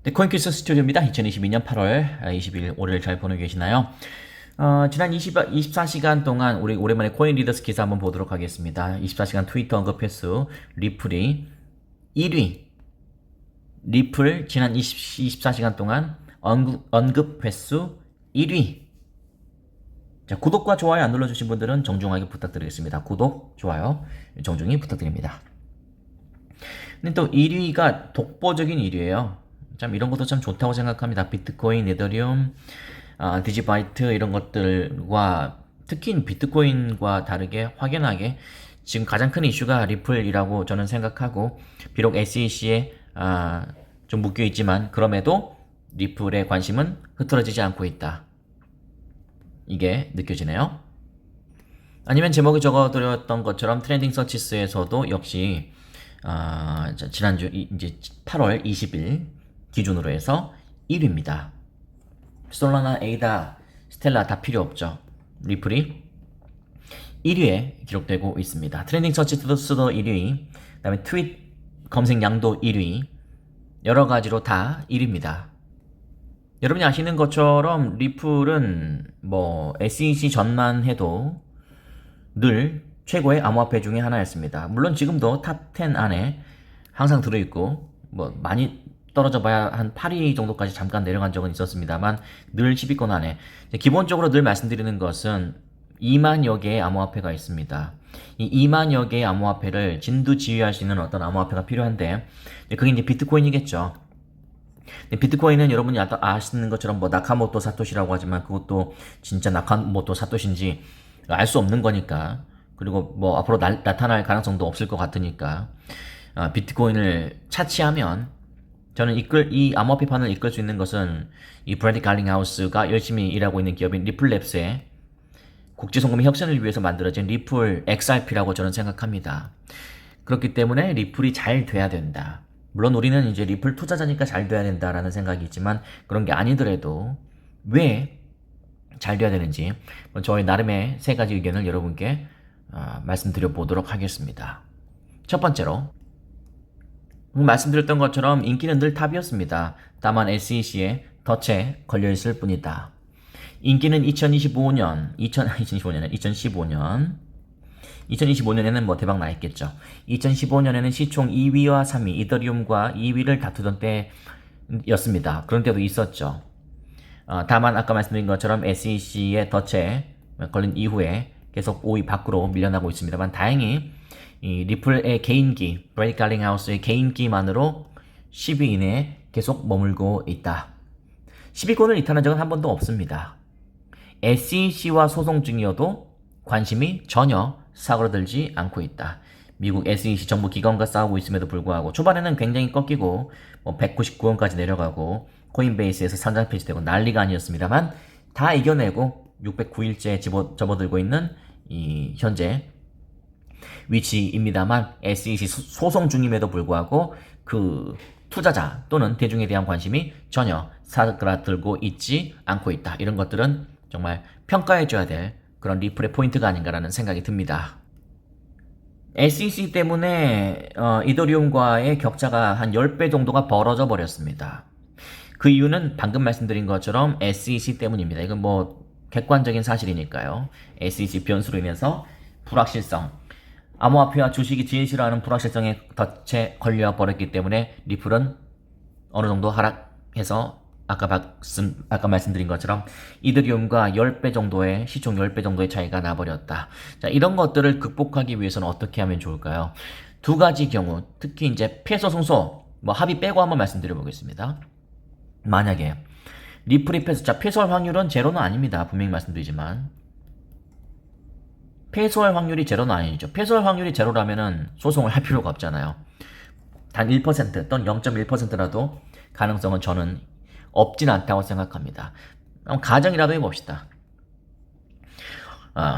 네, 코인퀴스 스튜디오입니다. 2022년 8월 20일 올해를 잘 보내고 계시나요? 지난 24시간 동안 우리 오랜만에 코인 리더스 기사 한번 보도록 하겠습니다. 24시간 트위터 언급 횟수 리플이 1위. 리플 지난 24시간 동안 언급 횟수 1위. 자, 구독과 좋아요 안 눌러주신 분들은 정중하게 부탁드리겠습니다. 구독, 좋아요 정중히 부탁드립니다. 근데 또 1위가 독보적인 1위예요. 참 이런 것도 참 좋다고 생각합니다. 비트코인, 에더리움, 디지바이트 이런 것들과 특히 비트코인과 다르게 확연하게 지금 가장 큰 이슈가 리플이라고 저는 생각하고, 비록 SEC에 좀 묶여 있지만 그럼에도 리플의 관심은 흐트러지지 않고 있다. 이게 느껴지네요. 아니면 제목에 적어드렸던 것처럼 트렌딩 서치스에서도 역시 지난주 이제 8월 20일 기준으로 해서 1위입니다. 솔라나, 에이다, 스텔라 다 필요 없죠. 리플이 1위에 기록되고 있습니다. 트렌딩 서치스도 1위, 그 다음에 트윗 검색량도 1위, 여러 가지로 다 1위입니다. 여러분이 아시는 것처럼 리플은 뭐 SEC 전만 해도 늘 최고의 암호화폐 중에 하나였습니다. 물론 지금도 탑 10 안에 항상 들어있고, 뭐 많이 떨어져 봐야 한 8위 정도까지 잠깐 내려간 적은 있었습니다만 늘 10위권 안에. 기본적으로 늘 말씀드리는 것은 2만여 개의 암호화폐가 있습니다. 이 2만여 개의 암호화폐를 진두지휘할 수 있는 어떤 암호화폐가 필요한데, 그게 이제 비트코인이겠죠. 비트코인은 여러분이 아시는 것처럼 뭐 나카모토 사토시라고 하지만 그것도 진짜 나카모토 사토시인지 알 수 없는 거니까, 그리고 뭐 앞으로 나타날 가능성도 없을 것 같으니까 비트코인을 차치하면, 저는 이 암호화폐판을 이끌 수 있는 것은 이 브래디 갈링하우스가 열심히 일하고 있는 기업인 리플랩스의 국제송금의 혁신을 위해서 만들어진 리플 XRP라고 저는 생각합니다. 그렇기 때문에 리플이 잘 돼야 된다. 물론 우리는 이제 리플 투자자니까 잘 돼야 된다라는 생각이 있지만, 그런 게 아니더라도 왜 잘 돼야 되는지 저희 나름의 세 가지 의견을 여러분께 말씀드려 보도록 하겠습니다. 첫 번째로, 말씀드렸던 것처럼 인기는 늘 탑이었습니다. 다만 SEC에 덫에 걸려있을 뿐이다. 인기는 2015년에는 뭐 대박 나있겠죠. 2015년에는 시총 2위와 3위, 이더리움과 2위를 다투던 때였습니다. 그런 때도 있었죠. 다만 아까 말씀드린 것처럼 SEC의 덫에 걸린 이후에 계속 5위 밖으로 밀려나고 있습니다만, 다행히 이 리플의 개인기, 브래디 갈링하우스의 개인기만으로 10위 이내에 계속 머물고 있다. 10위권을 이탈한 적은 한 번도 없습니다. SEC와 소송 중이어도 관심이 전혀 사그러들지 않고 있다. 미국 SEC 정부 기관과 싸우고 있음에도 불구하고 초반에는 굉장히 꺾이고 199원까지 내려가고 코인베이스에서 상장 폐지되고 난리가 아니었습니다만, 다 이겨내고 609일째 접어들고 있는 이 현재 위치입니다만, SEC 소송 중임에도 불구하고 그 투자자 또는 대중에 대한 관심이 전혀 사그라들고 있지 않고 있다. 이런 것들은 정말 평가해줘야 될 그런 리플의 포인트가 아닌가라는 생각이 듭니다. SEC 때문에 이더리움과의 격차가 한 10배 정도가 벌어져 버렸습니다. 그 이유는 방금 말씀드린 것처럼 SEC 때문입니다. 이건 뭐 객관적인 사실이니까요. SEC 변수로 인해서 불확실성, 암호화폐와 주식이 제일 싫어하는 불확실성에 덫에 걸려버렸기 때문에 리플은 어느 정도 하락해서 아까 말씀드린 것처럼 이더리움과 10배 정도의 시총 10배 정도의 차이가 나버렸다. 자, 이런 것들을 극복하기 위해서는 어떻게 하면 좋을까요? 두 가지 경우, 특히 이제 패소 승소, 합의 빼고 한번 말씀드려 보겠습니다. 만약에 리플이 패소할 확률은 제로는 아닙니다. 분명히 말씀드리지만 패소할 확률이 제로는 아니죠. 패소할 확률이 제로라면은 소송을 할 필요가 없잖아요. 단 1% 또는 0.1%라도 가능성은 저는 없진 않다고 생각합니다. 가정이라도 해봅시다.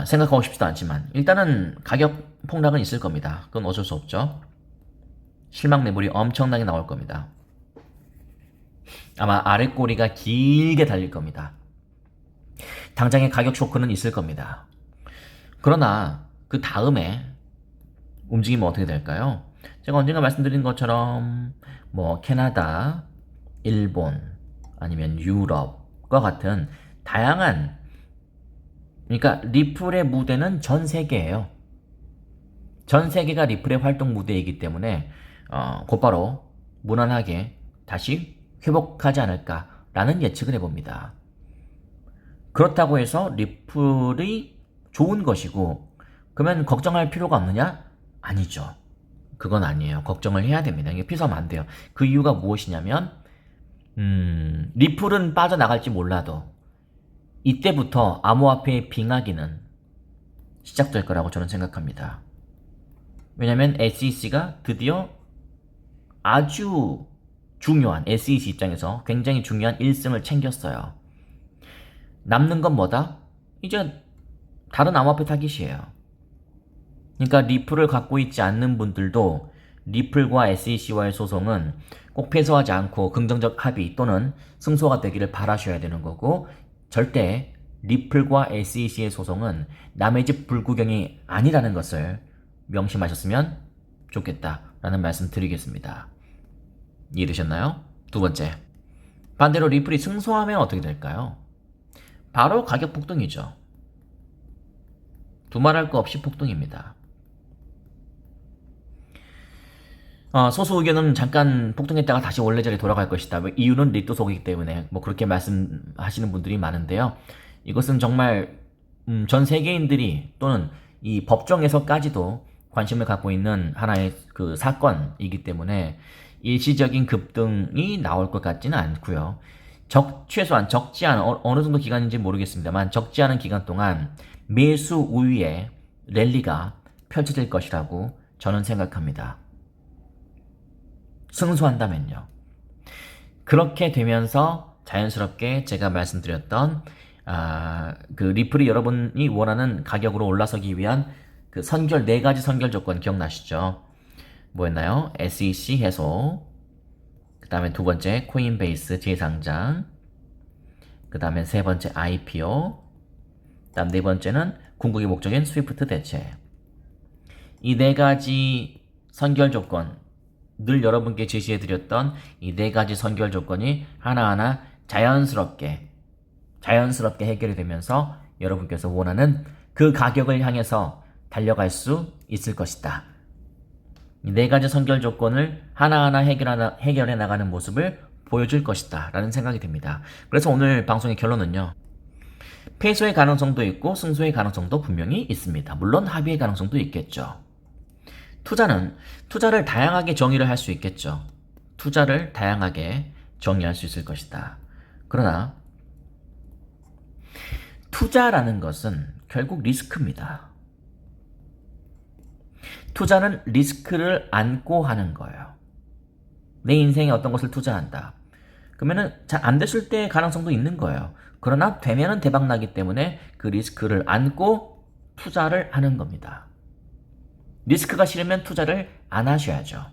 생각하고 싶지도 않지만 일단은 가격 폭락은 있을 겁니다. 그건 어쩔 수 없죠. 실망 매물이 엄청나게 나올 겁니다. 아마 아래 꼬리가 길게 달릴 겁니다. 당장의 가격 쇼크는 있을 겁니다. 그러나 그 다음에 움직이면 어떻게 될까요? 제가 언젠가 말씀드린 것처럼 캐나다, 일본, 아니면 유럽과 같은 다양한, 그러니까 리플의 무대는 전 세계예요. 전 세계가 리플의 활동 무대이기 때문에 곧바로 무난하게 다시 회복하지 않을까라는 예측을 해봅니다. 그렇다고 해서 리플이 좋은 것이고 그러면 걱정할 필요가 없느냐? 아니죠. 그건 아니에요. 걱정을 해야 됩니다. 이게 피서하면 안 돼요. 그 이유가 무엇이냐면 리플은 빠져나갈지 몰라도 이때부터 암호화폐의 빙하기는 시작될 거라고 저는 생각합니다. 왜냐면 SEC가 드디어 아주 중요한, SEC 입장에서 굉장히 중요한 1승을 챙겼어요. 남는 건 뭐다? 이제 다른 암호화폐 타깃이에요. 그러니까 리플을 갖고 있지 않는 분들도 리플과 SEC와의 소송은 꼭 패소하지 않고 긍정적 합의 또는 승소가 되기를 바라셔야 되는 거고, 절대 리플과 SEC의 소송은 남의 집 불구경이 아니라는 것을 명심하셨으면 좋겠다라는 말씀 드리겠습니다. 이해되셨나요? 두 번째, 반대로 리플이 승소하면 어떻게 될까요? 바로 가격 폭등이죠. 두말할 거 없이 폭등입니다. 소수 의견은 잠깐 폭등했다가 다시 원래 자리에 돌아갈 것이다. 이유는 리또 속이기 때문에 그렇게 말씀하시는 분들이 많은데요. 이것은 정말 전 세계인들이 또는 이 법정에서까지도 관심을 갖고 있는 하나의 그 사건이기 때문에 일시적인 급등이 나올 것 같지는 않고요. 최소한 적지 않은 어느 정도 기간인지 모르겠습니다만 적지 않은 기간 동안 매수 우위의 랠리가 펼쳐질 것이라고 저는 생각합니다. 승소한다면요. 그렇게 되면서 자연스럽게 제가 말씀드렸던 그 리플이 여러분이 원하는 가격으로 올라서기 위한 그 선결, 4가지 선결 조건 기억나시죠? 뭐였나요? SEC 해소, 그 다음에 두 번째 코인베이스 재상장, 그 다음에 세 번째 IPO, 그 다음 네 번째는 궁극의 목적인 스위프트 대체. 이 4가지 선결 조건, 늘 여러분께 제시해드렸던 이 4가지 선결 조건이 하나하나 자연스럽게 해결이 되면서 여러분께서 원하는 그 가격을 향해서 달려갈 수 있을 것이다. 이 4가지 선결 조건을 하나하나 해결해 나가는 모습을 보여줄 것이다 라는 생각이 듭니다. 그래서 오늘 방송의 결론은요, 패소의 가능성도 있고 승소의 가능성도 분명히 있습니다. 물론 합의의 가능성도 있겠죠. 투자를 다양하게 정의를 할 수 있겠죠. 투자를 다양하게 정의할 수 있을 것이다. 그러나 투자라는 것은 결국 리스크입니다. 투자는 리스크를 안고 하는 거예요. 내 인생에 어떤 것을 투자한다. 그러면은 잘 안 됐을 때의 가능성도 있는 거예요. 그러나 되면은 대박나기 때문에 그 리스크를 안고 투자를 하는 겁니다. 리스크가 싫으면 투자를 안 하셔야죠.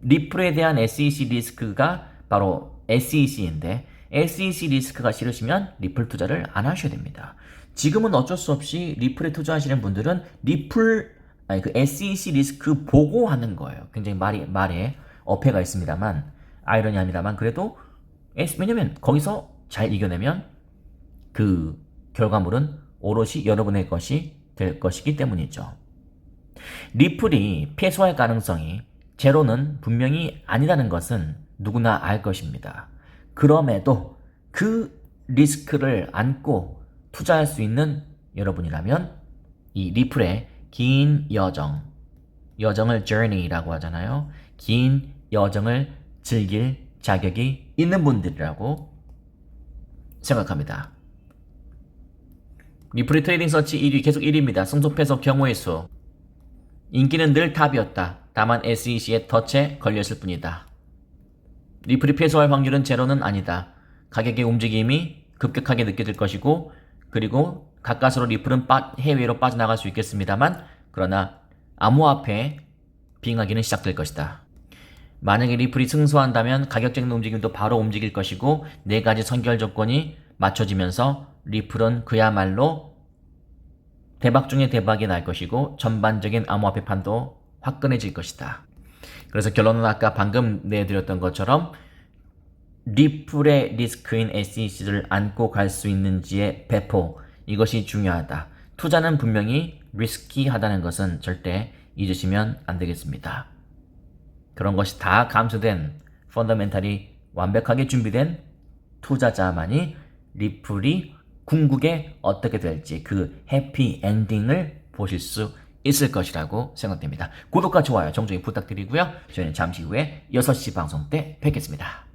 리플에 대한 SEC 리스크가 바로 SEC인데 SEC 리스크가 싫으시면 리플 투자를 안 하셔야 됩니다. 지금은 어쩔 수 없이 리플에 투자하시는 분들은 그 SEC 리스크 보고 하는 거예요. 굉장히 말에 어폐가 있습니다만, 아이러니합니다만, 그래도 왜냐면 거기서 잘 이겨내면 그 결과물은 오롯이 여러분의 것이 될 것이기 때문이죠. 리플이 패소할 가능성이 제로는 분명히 아니라는 것은 누구나 알 것입니다. 그럼에도 그 리스크를 안고 투자할 수 있는 여러분이라면 이 리플의 긴 여정을 journey라고 하잖아요. 긴 여정을 즐길 자격이 있는 분들이라고 생각합니다. 리플이 트레이딩 서치 1위, 계속 1위입니다. 승소 패소 경우의 수. 인기는 늘 탑이었다. 다만 SEC의 덫에 걸렸을 뿐이다. 리플이 패소할 확률은 제로는 아니다. 가격의 움직임이 급격하게 느껴질 것이고, 그리고 가까스로 리플은 해외로 빠져나갈 수 있겠습니다만, 그러나 암호화폐 빙하기는 시작될 것이다. 만약에 리플이 승소한다면 가격적인 움직임도 바로 움직일 것이고 4가지 선결 조건이 맞춰지면서 리플은 그야말로 대박 중에 대박이 날 것이고 전반적인 암호화폐 판도 화끈해질 것이다. 그래서 결론은 아까 방금 내드렸던 것처럼 리플의 리스크인 SEC를 안고 갈 수 있는지의 배포, 이것이 중요하다. 투자는 분명히 리스키하다는 것은 절대 잊으시면 안 되겠습니다. 그런 것이 다 감수된 펀더멘탈이 완벽하게 준비된 투자자만이 리플이 궁극에 어떻게 될지 그 해피 엔딩을 보실 수 있을 것이라고 생각됩니다. 구독과 좋아요 정중히 부탁드리고요. 저희는 잠시 후에 6시 방송 때 뵙겠습니다.